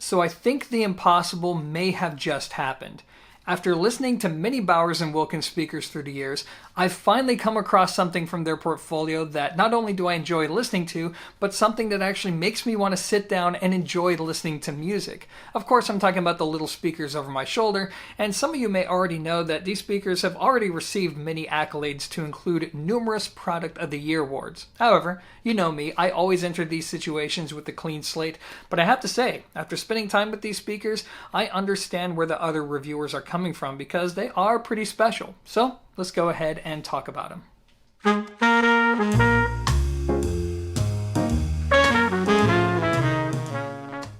So I think the impossible may have just happened. After listening to many Bowers and Wilkins speakers through the years, I've finally come across something from their portfolio that not only do I enjoy listening to, but something that actually makes me want to sit down and enjoy listening to music. Of course, I'm talking about the little speakers over my shoulder, and some of you may already know that these speakers have already received many accolades to include numerous Product of the Year awards. However, you know me, I always enter these situations with a clean slate, but I have to say, after spending time with these speakers, I understand where the other reviewers are coming from because they are pretty special. So let's go ahead and talk about them.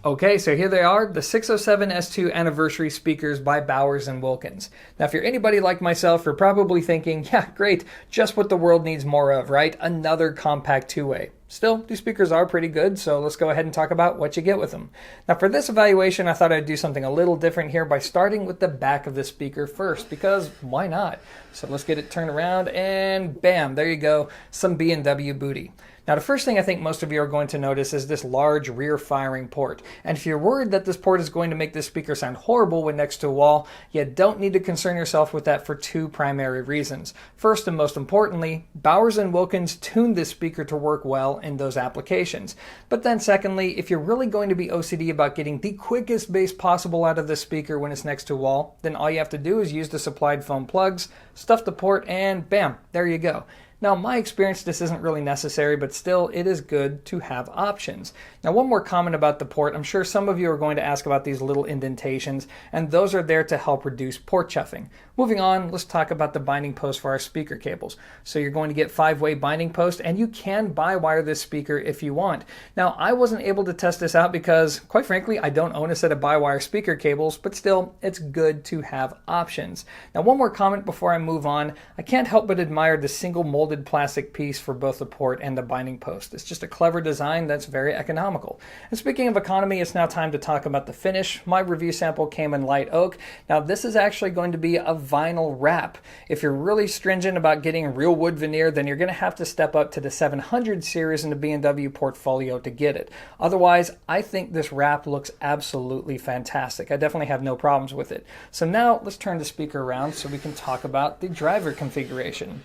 Okay, so here they are, the 607 S2 anniversary speakers by Bowers and Wilkins. Now, if you're anybody like myself, you're probably thinking, yeah, great, just what the world needs more of, right? Another compact two-way. Still, these speakers are pretty good, so let's go ahead and talk about what you get with them. Now, for this evaluation, I thought I'd do something a little different here by starting with the back of the speaker first, because why not? So let's get it turned around, and bam, there you go, some B&W booty. Now, the first thing I think most of you are going to notice is this large rear-firing port. And if you're worried that this port is going to make this speaker sound horrible when next to a wall, you don't need to concern yourself with that for two primary reasons. First and most importantly, Bowers and Wilkins tuned this speaker to work well in those applications. But then secondly, if you're really going to be OCD about getting the quickest bass possible out of the speaker when it's next to a wall, then all you have to do is use the supplied foam plugs, stuff the port, and bam, there you go. Now, in my experience, this isn't really necessary, but still, it is good to have options. Now, one more comment about the port. I'm sure some of you are going to ask about these little indentations, and those are there to help reduce port chuffing. Moving on, let's talk about the binding post for our speaker cables. So you're going to get 5-way binding post, and you can bi-wire this speaker if you want. Now, I wasn't able to test this out because, quite frankly, I don't own a set of bi-wire speaker cables, but still, it's good to have options. Now, one more comment before I move on. I can't help but admire the single molded plastic piece for both the port and the binding post. It's just a clever design that's very economical. And speaking of economy, it's now time to talk about the finish. My review sample came in light oak. Now, this is actually going to be a vinyl wrap. If you're really stringent about getting real wood veneer, then you're going to have to step up to the 700 series in the B&W portfolio to get it. Otherwise, I think this wrap looks absolutely fantastic. I definitely have no problems with it. So now let's turn the speaker around so we can talk about the driver configuration.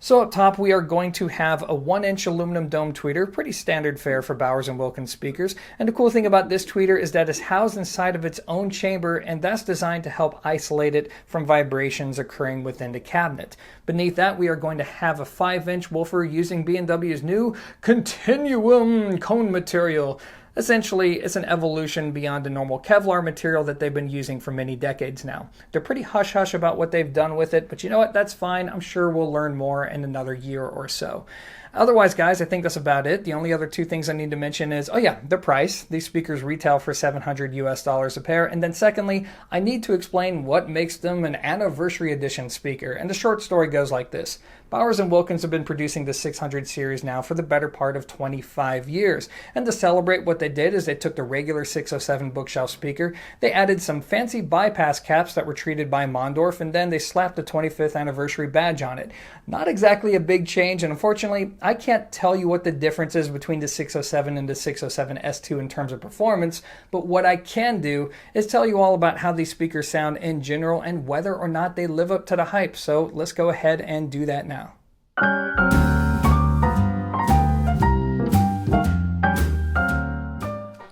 So up top, we are going to have a 1-inch aluminum dome tweeter, pretty standard fare for Bowers and Wilkins speakers. And the cool thing about this tweeter is that it's housed inside of its own chamber, and that's designed to help isolate it from vibrations occurring within the cabinet. Beneath that, we are going to have a 5-inch woofer using B&W's new Continuum cone material. Essentially, it's an evolution beyond the normal Kevlar material that they've been using for many decades now. They're pretty hush-hush about what they've done with it, but you know what? That's fine. I'm sure we'll learn more in another year or so. Otherwise, guys, I think that's about it. The only other two things I need to mention is, the price. These speakers retail for $700 a pair. And then secondly, I need to explain what makes them an anniversary edition speaker. And the short story goes like this. Bowers and Wilkins have been producing the 600 series now for the better part of 25 years. And to celebrate, what they did is they took the regular 607 bookshelf speaker, they added some fancy bypass caps that were treated by Mondorf, and then they slapped the 25th anniversary badge on it. Not exactly a big change, and unfortunately, I can't tell you what the difference is between the 607 and the 607 S2 in terms of performance, but what I can do is tell you all about how these speakers sound in general and whether or not they live up to the hype. So let's go ahead and do that now.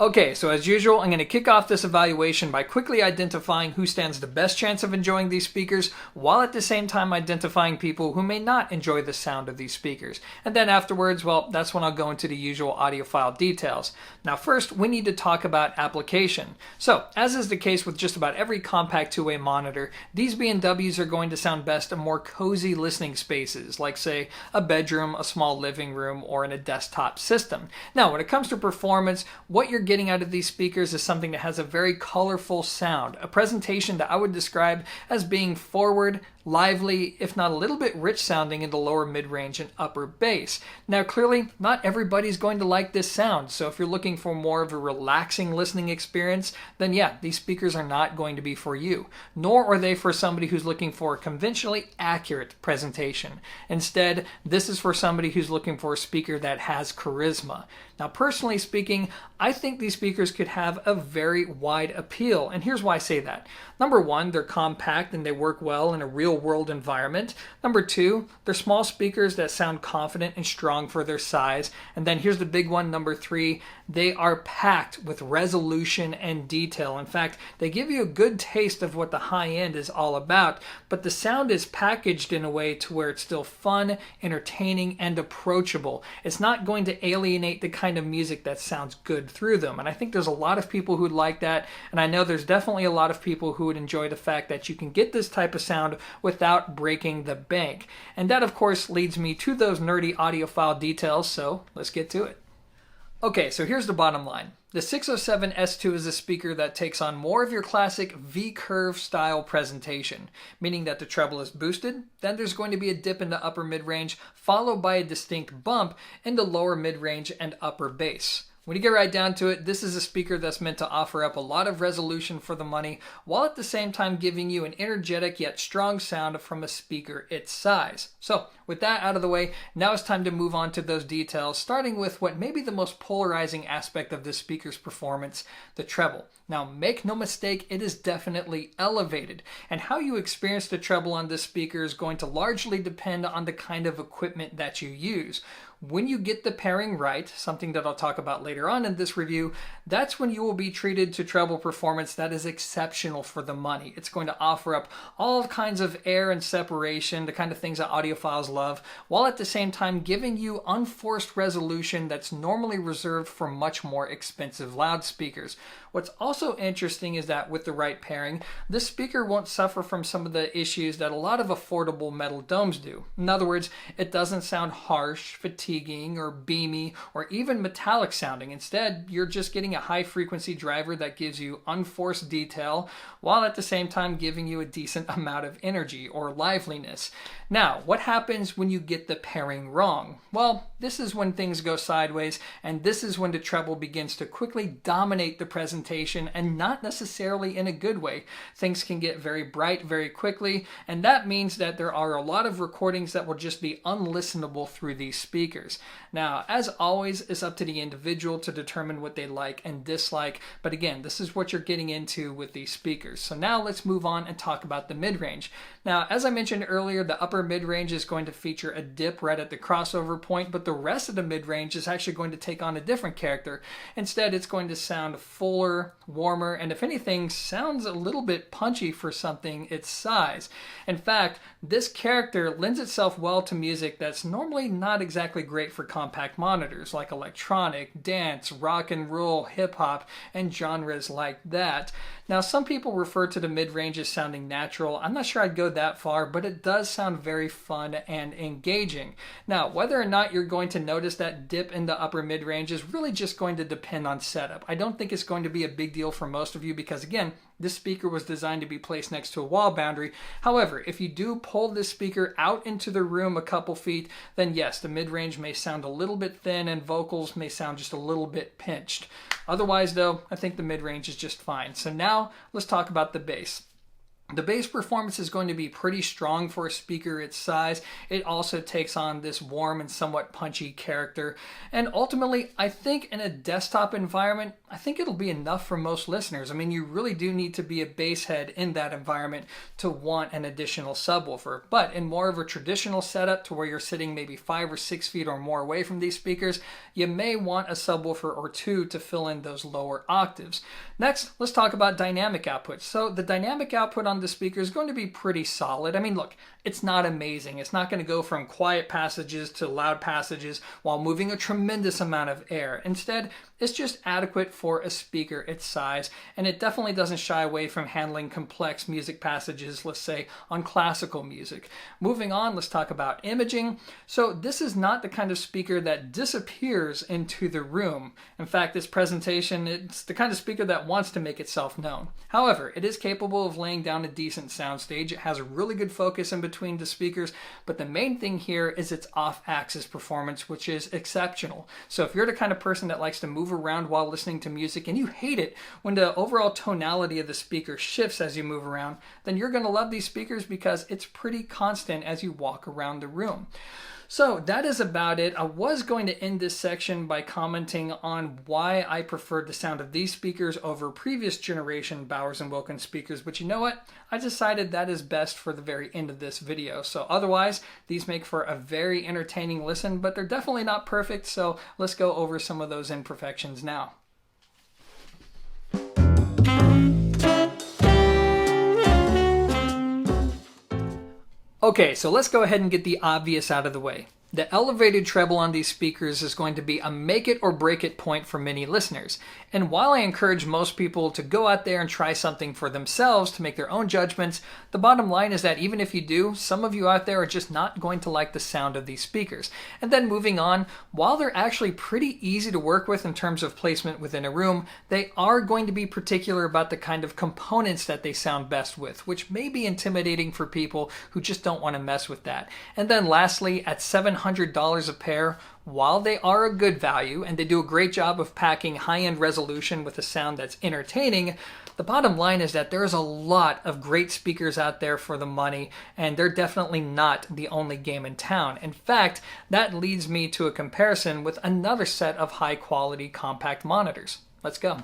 Okay, so as usual, I'm going to kick off this evaluation by quickly identifying who stands the best chance of enjoying these speakers, while at the same time identifying people who may not enjoy the sound of these speakers. And then afterwards, well, that's when I'll go into the usual audiophile details. Now first, we need to talk about application. So, as is the case with just about every compact two-way monitor, these B&Ws are going to sound best in more cozy listening spaces, like say, a bedroom, a small living room, or in a desktop system. Now, when it comes to performance, what you're getting out of these speakers is something that has a very colorful sound, a presentation that I would describe as being forward, lively, if not a little bit rich sounding in the lower mid-range and upper bass. Now clearly, not everybody's going to like this sound, so if you're looking for more of a relaxing listening experience, then yeah, these speakers are not going to be for you. Nor are they for somebody who's looking for a conventionally accurate presentation. Instead, this is for somebody who's looking for a speaker that has charisma. Now personally speaking, I think think these speakers could have a very wide appeal. And here's why I say that. Number one, they're compact and they work well in a real world environment. Number two, they're small speakers that sound confident and strong for their size. And then here's the big one, number three, they are packed with resolution and detail. In fact, they give you a good taste of what the high end is all about, but the sound is packaged in a way to where it's still fun, entertaining, and approachable. It's not going to alienate the kind of music that sounds good through them. And I think there's a lot of people who'd like that. And I know there's definitely a lot of people who would enjoy the fact that you can get this type of sound without breaking the bank. And that, of course, leads me to those nerdy audiophile details. So let's get to it. Okay, so here's the bottom line. The 607 S2 is a speaker that takes on more of your classic V-curve style presentation, meaning that the treble is boosted, then there's going to be a dip in the upper mid-range, followed by a distinct bump in the lower mid-range and upper bass. When you get right down to it, this is a speaker that's meant to offer up a lot of resolution for the money, while at the same time giving you an energetic yet strong sound from a speaker its size. So, with that out of the way, now it's time to move on to those details, starting with what may be the most polarizing aspect of this speaker's performance, the treble. Now, make no mistake, it is definitely elevated, and how you experience the treble on this speaker is going to largely depend on the kind of equipment that you use. When you get the pairing right, something that I'll talk about later on in this review, that's when you will be treated to treble performance that is exceptional for the money. It's going to offer up all kinds of air and separation, the kind of things that audiophiles love, while at the same time giving you unforced resolution that's normally reserved for much more expensive loudspeakers. What's also interesting is that with the right pairing, this speaker won't suffer from some of the issues that a lot of affordable metal domes do. In other words, it doesn't sound harsh, fatiguing, or beamy, or even metallic sounding. Instead, you're just getting a high frequency driver that gives you unforced detail, while at the same time giving you a decent amount of energy or liveliness. Now, what happens when you get the pairing wrong? Well, this is when things go sideways, and this is when the treble begins to quickly dominate the presentation, and not necessarily in a good way. Things can get very bright very quickly, and that means that there are a lot of recordings that will just be unlistenable through these speakers. Now, as always, it's up to the individual to determine what they like and dislike, but again, this is what you're getting into with these speakers. So now let's move on and talk about the mid-range. Now, as I mentioned earlier, the upper mid-range is going to feature a dip right at the crossover point, but the rest of the mid-range is actually going to take on a different character. Instead, it's going to sound fuller, warmer, and if anything, sounds a little bit punchy for something its size. In fact, this character lends itself well to music that's normally not exactly great for compact monitors, like electronic, dance, rock and roll, hip-hop, and genres like that. Now, some people refer to the mid-range as sounding natural. I'm not sure I'd go that far, but it does sound very fun and engaging. Now, whether or not you're going to notice that dip in the upper mid-range is really just going to depend on setup. I don't think it's going to be a big deal for most of you because, again, this speaker was designed to be placed next to a wall boundary. However, if you do pull this speaker out into the room a couple feet, then yes, the mid-range may sound a little bit thin and vocals may sound just a little bit pinched. Otherwise, though, I think the mid-range is just fine. So now let's talk about the bass. The bass performance is going to be pretty strong for a speaker its size. It also takes on this warm and somewhat punchy character. And ultimately, I think in a desktop environment, I think it'll be enough for most listeners. I mean, you really do need to be a bass head in that environment to want an additional subwoofer. But in more of a traditional setup to where you're sitting maybe 5 or 6 feet or more away from these speakers, you may want a subwoofer or two to fill in those lower octaves. Next, let's talk about dynamic output. So the dynamic output on the speaker is going to be pretty solid. I mean, look, it's not amazing. It's not going to go from quiet passages to loud passages while moving a tremendous amount of air. Instead, it's just adequate for a speaker its size, and it definitely doesn't shy away from handling complex music passages, let's say, on classical music. Moving on, let's talk about imaging. So this is not the kind of speaker that disappears into the room. In fact, this presentation, it's the kind of speaker that wants to make itself known. However, it is capable of laying down a decent soundstage. It has a really good focus in between the speakers, but the main thing here is its off-axis performance, which is exceptional. So if you're the kind of person that likes to move around while listening to music and you hate it when the overall tonality of the speaker shifts as you move around, then you're going to love these speakers because it's pretty constant as you walk around the room. So that is about it. I was going to end this section by commenting on why I preferred the sound of these speakers over previous generation Bowers & Wilkins speakers, but you know what? I decided that is best for the very end of this video. So otherwise, these make for a very entertaining listen, but they're definitely not perfect, so let's go over some of those imperfections now. Okay, so let's go ahead and get the obvious out of the way. The elevated treble on these speakers is going to be a make it or break it point for many listeners. And while I encourage most people to go out there and try something for themselves to make their own judgments, the bottom line is that even if you do, some of you out there are just not going to like the sound of these speakers. And then moving on, while they're actually pretty easy to work with in terms of placement within a room, they are going to be particular about the kind of components that they sound best with, which may be intimidating for people who just don't want to mess with that. And then lastly, at $700 a pair, while they are a good value and they do a great job of packing high-end resolution with a sound that's entertaining, the bottom line is that there's a lot of great speakers out there for the money, and they're definitely not the only game in town. In fact, that leads me to a comparison with another set of high-quality compact monitors. Let's go.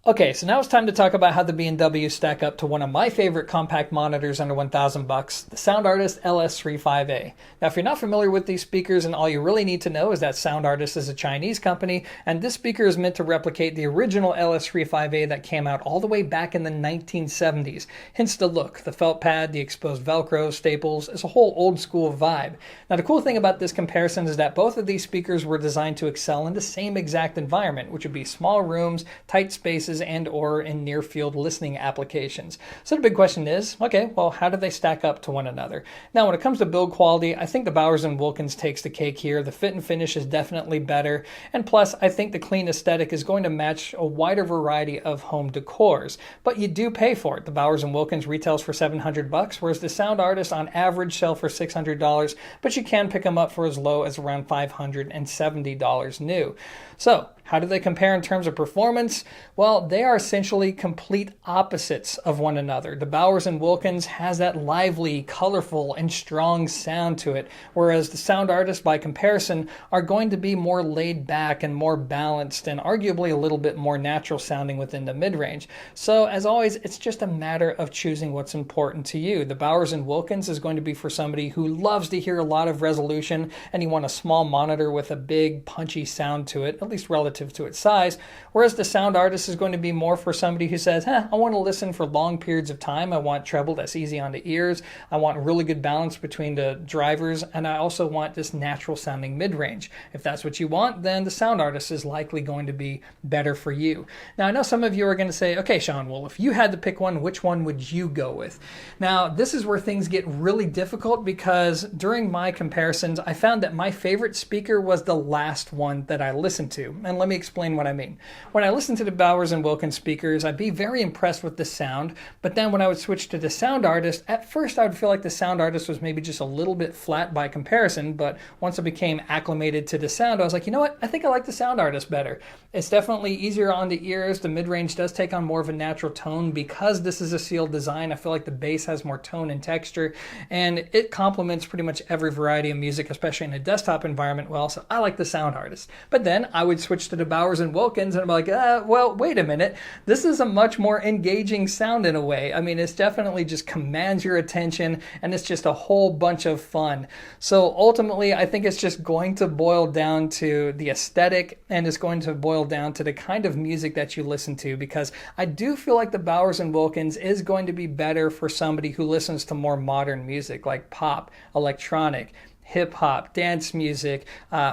Okay, so now it's time to talk about how the B&W stack up to one of my favorite compact monitors under $1,000, the Sound Artist LS35A. Now, if you're not familiar with these speakers, and all you really need to know is that Sound Artist is a Chinese company, and this speaker is meant to replicate the original LS35A that came out all the way back in the 1970s. Hence the look, the felt pad, the exposed Velcro, staples, it's a whole old school vibe. Now, the cool thing about this comparison is that both of these speakers were designed to excel in the same exact environment, which would be small rooms, tight spaces, and or in near field listening applications. So the big question is, okay, well, how do they stack up to one another? Now, when it comes to build quality, I think the Bowers & Wilkins takes the cake here. The fit and finish is definitely better. And plus, I think the clean aesthetic is going to match a wider variety of home decors. But you do pay for it. The Bowers & Wilkins retails for $700, whereas the Sound Artist on average sell for $600, but you can pick them up for as low as around $570 new. So, how do they compare in terms of performance? Well, they are essentially complete opposites of one another. The Bowers & Wilkins has that lively, colorful, and strong sound to it, whereas the Sound Artist, by comparison, are going to be more laid back and more balanced and arguably a little bit more natural sounding within the mid-range. So, as always, it's just a matter of choosing what's important to you. The Bowers & Wilkins is going to be for somebody who loves to hear a lot of resolution and you want a small monitor with a big, punchy sound to it, at least relative to its size, whereas the Sound Artist is going to be more for somebody who says, I want to listen for long periods of time. I want treble that's easy on the ears. I want really good balance between the drivers, and I also want this natural sounding mid-range. If that's what you want, then the Sound Artist is likely going to be better for you. Now, I know some of you are going to say, okay, Sean, well, if you had to pick one, which one would you go with? Now, this is where things get really difficult because during my comparisons, I found that my favorite speaker was the last one that I listened to. And let me explain what I mean. When I listen to the Bowers & Wilkins speakers, I'd be very impressed with the sound, but then when I would switch to the Sound Artist, at first I would feel like the Sound Artist was maybe just a little bit flat by comparison, but once I became acclimated to the sound, I was like, you know what? I think I like the Sound Artist better. It's definitely easier on the ears. The mid-range does take on more of a natural tone because this is a sealed design. I feel like the bass has more tone and texture, and it complements pretty much every variety of music, especially in a desktop environment well, so I like the Sound Artist. But then I would switch to the Bowers & Wilkins and I'm like, well, wait a minute. This is a much more engaging sound in a way. I mean, it's definitely just commands your attention and it's just a whole bunch of fun. So ultimately, I think it's just going to boil down to the aesthetic and it's going to boil down to the kind of music that you listen to, because I do feel like the Bowers & Wilkins is going to be better for somebody who listens to more modern music like pop, electronic, hip-hop, dance music,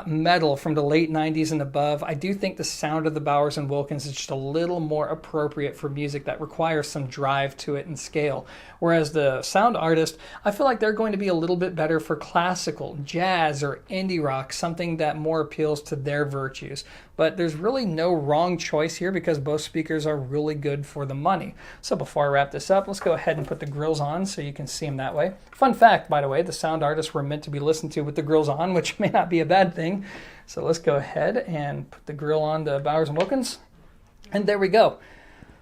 metal from the late 90s and above. I do think the sound of the Bowers & Wilkins is just a little more appropriate for music that requires some drive to it and scale. Whereas the Sound Artist, I feel like they're going to be a little bit better for classical, jazz, or indie rock, something that more appeals to their virtues. But there's really no wrong choice here because both speakers are really good for the money. So before I wrap this up, let's go ahead and put the grills on so you can see them that way. Fun fact, by the way, the Sound Artists were meant to be listened to with the grills on, which may not be a bad thing. So let's go ahead and put the grill on the Bowers & Wilkins. And there we go.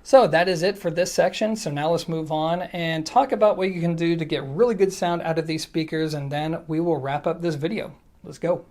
So that is it for this section. So now let's move on and talk about what you can do to get really good sound out of these speakers, and then we will wrap up this video. Let's go.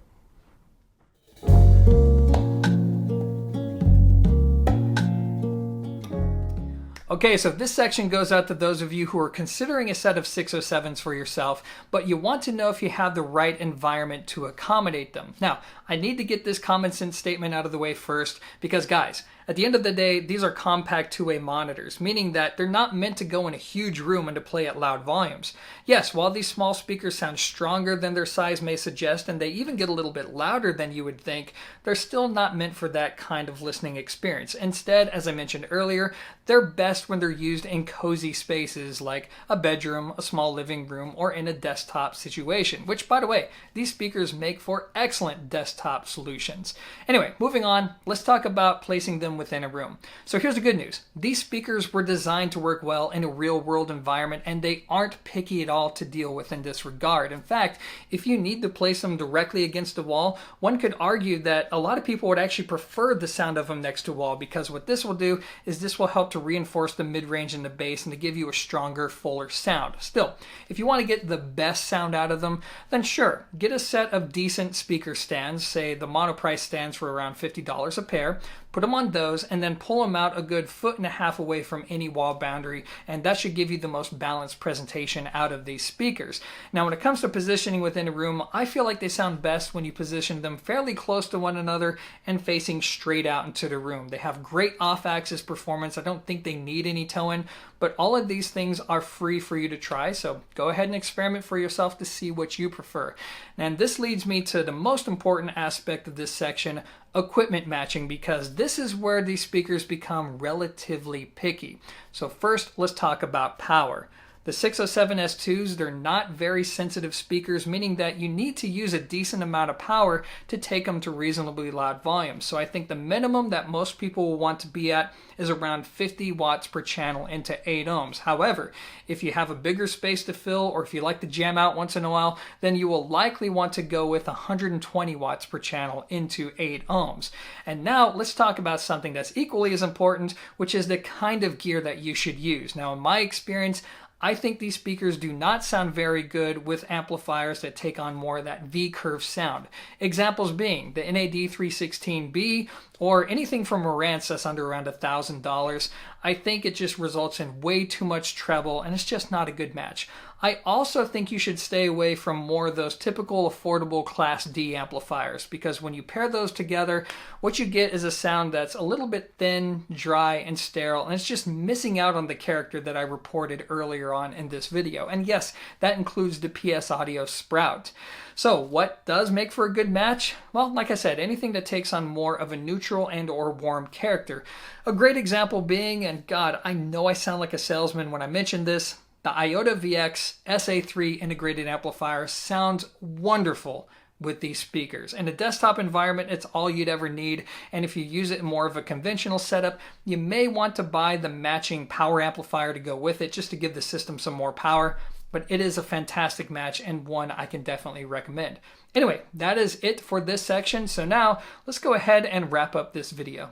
Okay, so this section goes out to those of you who are considering a set of 607s for yourself, but you want to know if you have the right environment to accommodate them. Now, I need to get this common sense statement out of the way first, because guys, at the end of the day, these are compact two-way monitors, meaning that they're not meant to go in a huge room and to play at loud volumes. Yes, while these small speakers sound stronger than their size may suggest, and they even get a little bit louder than you would think, they're still not meant for that kind of listening experience. Instead, as I mentioned earlier, they're best when they're used in cozy spaces like a bedroom, a small living room, or in a desktop situation, which, by the way, these speakers make for excellent desktop solutions. Anyway, moving on, let's talk about placing them within a room. So here's the good news. These speakers were designed to work well in a real-world environment, and they aren't picky at all to deal with in this regard. In fact, if you need to place them directly against a wall, one could argue that a lot of people would actually prefer the sound of them next to a wall, because what this will do is this will help to reinforce the mid-range and the bass and to give you a stronger, fuller sound. Still, if you want to get the best sound out of them, then sure, get a set of decent speaker stands. Say the monoprice stands for around $50 a pair. Put them on those and then pull them out a good 1.5 feet away from any wall boundary, and that should give you the most balanced presentation out of these speakers. Now, when it comes to positioning within a room, I feel like they sound best when you position them fairly close to one another and facing straight out into the room. They have great off-axis performance. I don't think they need any towing, but all of these things are free for you to try, so go ahead and experiment for yourself to see what you prefer. And this leads me to the most important aspect of this section, equipment matching, because this is where these speakers become relatively picky. So first, let's talk about power. The 607 S2s, they're not very sensitive speakers, meaning that you need to use a decent amount of power to take them to reasonably loud volumes. So I think the minimum that most people will want to be at is around 50 watts per channel into 8 ohms. However, if you have a bigger space to fill, or if you like to jam out once in a while, then you will likely want to go with 120 watts per channel into 8 ohms. And now let's talk about something that's equally as important, which is the kind of gear that you should use. Now, in my experience, I think these speakers do not sound very good with amplifiers that take on more of that V-curve sound. Examples being the NAD 316B or anything from Marantz that's under around $1,000. I think it just results in way too much treble, and it's just not a good match. I also think you should stay away from more of those typical affordable Class D amplifiers, because when you pair those together, what you get is a sound that's a little bit thin, dry, and sterile, and it's just missing out on the character that I reported earlier on in this video. And yes, that includes the PS Audio Sprout. So what does make for a good match? Well, like I said, anything that takes on more of a neutral and or warm character. A great example being, and God, I know I sound like a salesman when I mention this, the IOTA VX SA3 integrated amplifier sounds wonderful with these speakers. In a desktop environment, it's all you'd ever need, and if you use it in more of a conventional setup, you may want to buy the matching power amplifier to go with it just to give the system some more power. But it is a fantastic match and one I can definitely recommend. Anyway, that is it for this section. So now let's go ahead and wrap up this video.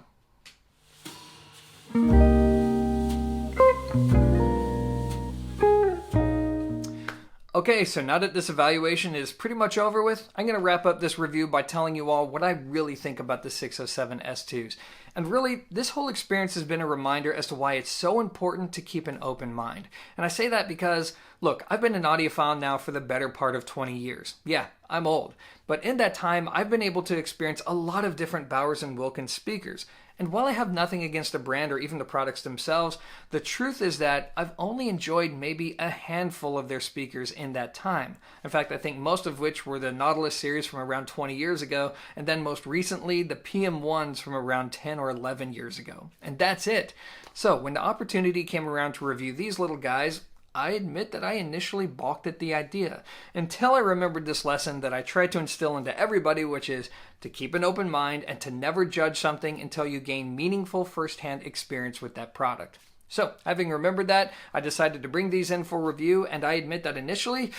Okay, so now that this evaluation is pretty much over with, I'm going to wrap up this review by telling you all what I really think about the 607 S2s. And really, this whole experience has been a reminder as to why it's so important to keep an open mind. And I say that because, look, I've been an audiophile now for the better part of 20 years. Yeah, I'm old. But in that time, I've been able to experience a lot of different Bowers & Wilkins speakers. And while I have nothing against the brand or even the products themselves, the truth is that I've only enjoyed maybe a handful of their speakers in that time. In fact, I think most of which were the Nautilus series from around 20 years ago, and then most recently the PM1s from around 10 or 11 years ago. And that's it. So when the opportunity came around to review these little guys, I admit that I initially balked at the idea, until I remembered this lesson that I tried to instill into everybody, which is to keep an open mind and to never judge something until you gain meaningful first-hand experience with that product. So, having remembered that, I decided to bring these in for review, and I admit that initially,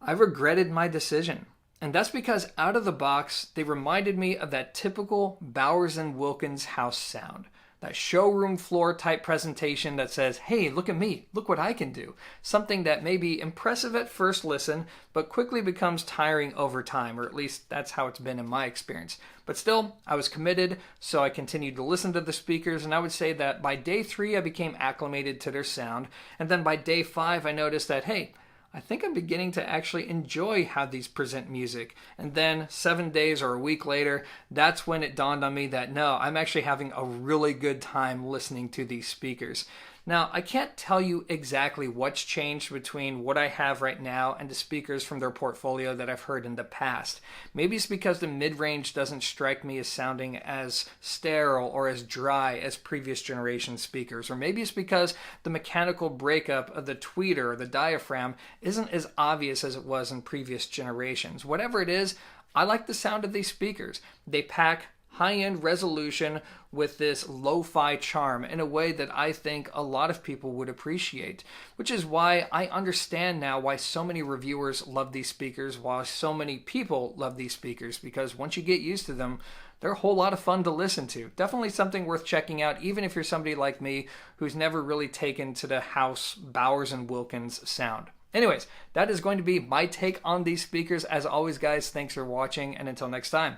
I regretted my decision. And that's because out of the box, they reminded me of that typical Bowers & Wilkins house sound. that showroom floor type presentation that says, hey, look at me, look what I can do. Something that may be impressive at first listen, but quickly becomes tiring over time, or at least that's how it's been in my experience. But still, I was committed, so I continued to listen to the speakers, and I would say that by day 3, I became acclimated to their sound, and then by day 5, I noticed that, hey, I think I'm beginning to actually enjoy how these present music. And then 7 days or a week later, that's when it dawned on me that no, I'm actually having a really good time listening to these speakers. Now, I can't tell you exactly what's changed between what I have right now and the speakers from their portfolio that I've heard in the past. Maybe it's because the mid-range doesn't strike me as sounding as sterile or as dry as previous generation speakers. Or maybe it's because the mechanical breakup of the tweeter or the diaphragm isn't as obvious as it was in previous generations. Whatever it is, I like the sound of these speakers. They pack high-end resolution with this lo-fi charm in a way that I think a lot of people would appreciate, which is why I understand now why so many reviewers love these speakers, why so many people love these speakers, because once you get used to them, they're a whole lot of fun to listen to. Definitely something worth checking out, even if you're somebody like me who's never really taken to the house Bowers & Wilkins sound. Anyways, that is going to be my take on these speakers. As always, guys, thanks for watching, and until next time,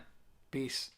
peace.